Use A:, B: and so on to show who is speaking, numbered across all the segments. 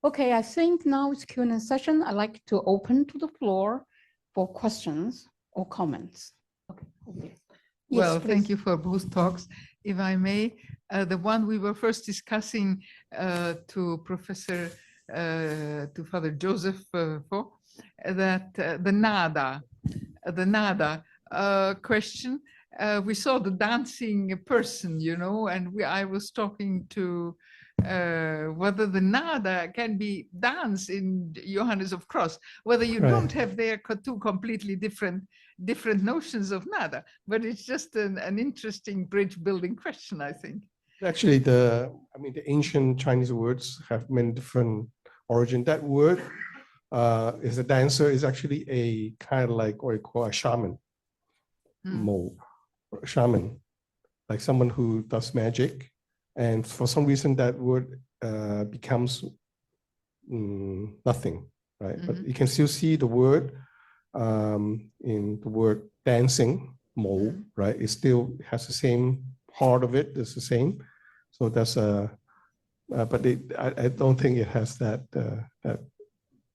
A: Okay, I think now it's Q&A session. I'd like to open to the floor for questions or comments. Okay.
B: Well,
A: Yes,
B: thank
A: please.
B: you for both talks. If I may, the one we were first discussing to Father Joseph for, that the nada question, we saw the dancing person, you know, and I was talking to whether the nada can be dance in Johannes of Cross, whether you don't have there two completely different notions of nada, but it's just an interesting bridge building question, I think.
C: Actually, the ancient Chinese words have many different origin. That word is a dancer is actually a kind of like what you call a shaman, shaman, like someone who does magic. And for some reason, that word becomes nothing, right? But you can still see the word in the word dancing, mo, right? It still has the same part of it. It's the same. So that's but I don't think it has that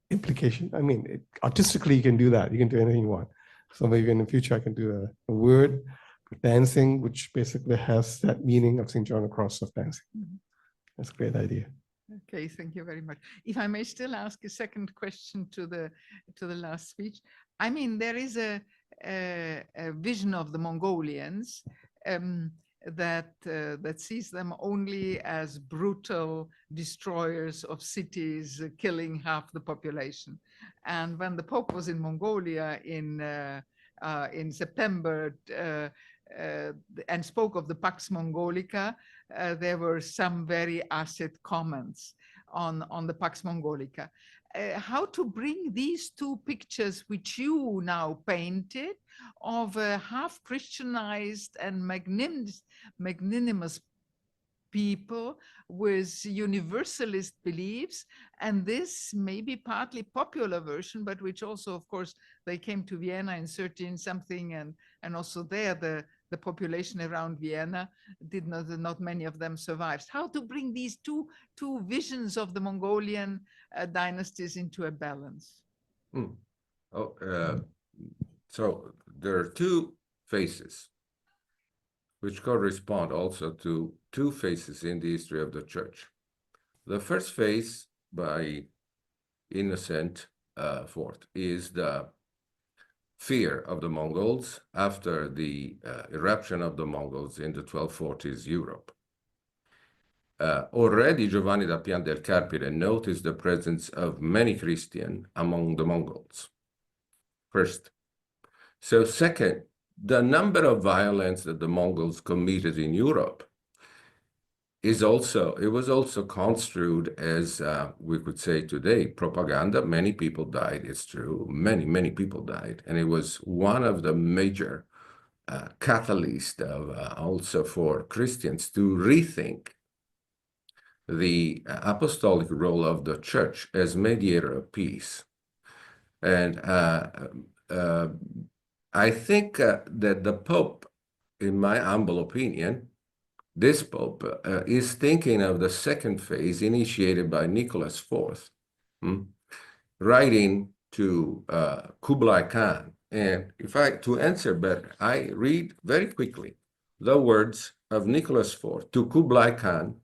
C: implication. I mean, artistically, you can do that. You can do anything you want. So maybe in the future, I can do a word for dancing, which basically has that meaning of St. John the Cross of dancing. That's a great idea.
B: Okay, thank you very much. If I may still ask a second question to the last speech. I mean, there is a vision of the Mongolians that sees them only as brutal destroyers of cities, killing half the population. And when the Pope was in Mongolia in September and spoke of the Pax Mongolica, there were some very acid comments on the Pax Mongolica. How to bring these two pictures, which you now painted, of a half Christianized and magnanimous people with universalist beliefs, and this maybe partly popular version, but which also, of course, they came to Vienna in 13 something, and also there the population around Vienna did not many of them survived. How to bring these two visions of the Mongolian dynasties into a balance?
D: So there are two faces which correspond also to two phases in the history of the church. The first phase by Innocent IV is the fear of the Mongols after the eruption of the Mongols in the 1240s Europe. Already Giovanni da Pian del Carpine noticed the presence of many Christians among the Mongols. First. So second, the number of violence that the Mongols committed in Europe was also construed as, we could say today, propaganda. Many people died, it's true. Many people died. And it was one of the major catalysts also for Christians to rethink the apostolic role of the church as mediator of peace. And I think that the Pope, in my humble opinion, this Pope is thinking of the second phase initiated by Nicholas IV, writing to Kublai Khan. And to answer better, I read very quickly the words of Nicholas IV to Kublai Khan,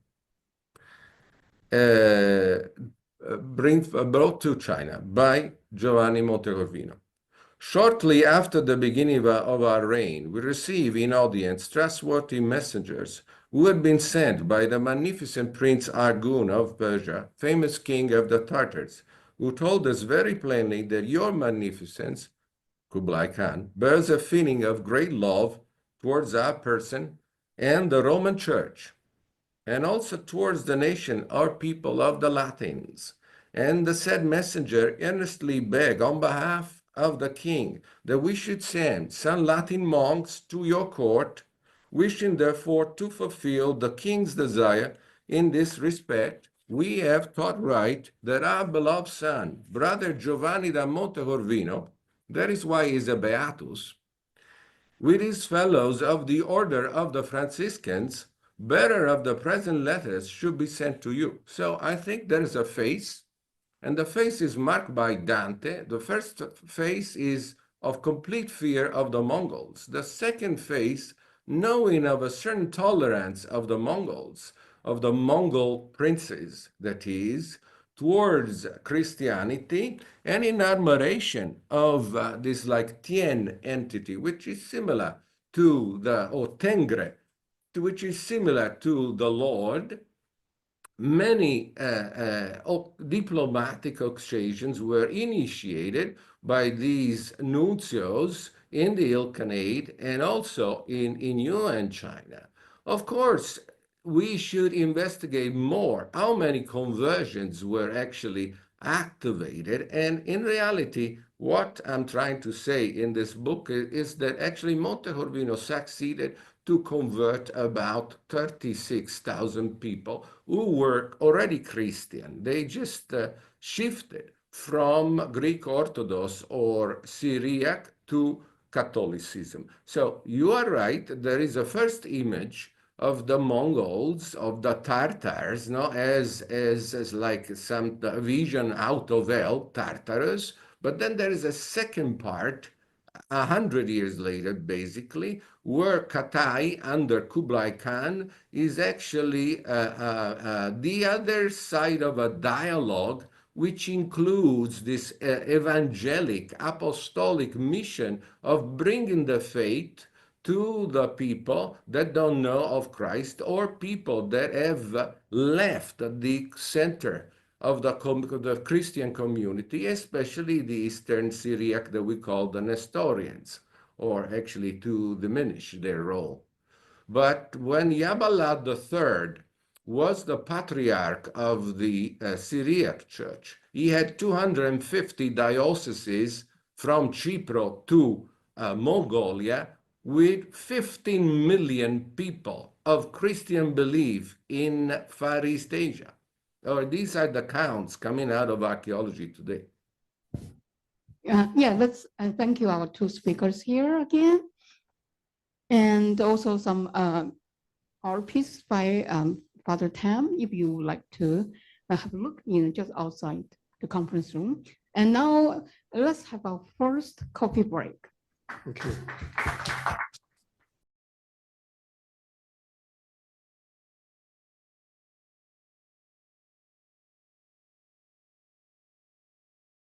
D: brought to China by Giovanni Montecorvino. Shortly after the beginning of our reign, we receive in audience trustworthy messengers who had been sent by the magnificent Prince Arghun of Persia, famous king of the Tartars, who told us very plainly that your magnificence, Kublai Khan, bears a feeling of great love towards our person and the Roman Church, and also towards the nation, our people of the Latins. And the said messenger earnestly begged on behalf of the king that we should send some Latin monks to your court, wishing therefore to fulfill the king's desire. In this respect, we have thought right that our beloved son, Brother Giovanni da Montecorvino, that is why he is a Beatus, with his fellows of the order of the Franciscans, bearer of the present letters, should be sent to you. So I think there is a phase And the phase is marked by Dante. The first phase is of complete fear of the Mongols. The second phase, knowing of a certain tolerance of the Mongols, of the Mongol princes, that is, towards Christianity, and in admiration of this like Tien entity, which is similar to the, or Tengre, which is similar to the Lord. Many diplomatic exchanges were initiated by these nuncios in the Ilkhanate and also in Yuan China. Of course, we should investigate more how many conversions were actually activated. And in reality, what I'm trying to say in this book is that actually Monte Corvino succeeded to convert about 36,000 people who were already Christian. They just shifted from Greek Orthodox or Syriac to Catholicism. So you are right, there is a first image of the Mongols, of the Tartars, no, as like some vision out of hell, Tartarus. But then there is a second part, 100 years later, basically, where Katai under Kublai Khan is actually the other side of a dialogue, which includes this evangelic, apostolic mission of bringing the faith to the people that don't know of Christ, or people that have left the center of the Christian community, especially the Eastern Syriac that we call the Nestorians, or actually to diminish their role. But when Yabalad III was the patriarch of the Syriac church, he had 250 dioceses from Chypre to Mongolia, with 15 million people of Christian belief in Far East Asia. Or these are the counts coming out of archaeology today.
A: Yeah, let's thank you, our two speakers here again. And also some our piece by Father Tham, if you would like to have a look, just outside the conference room. And now let's have our first coffee break.
C: Okay.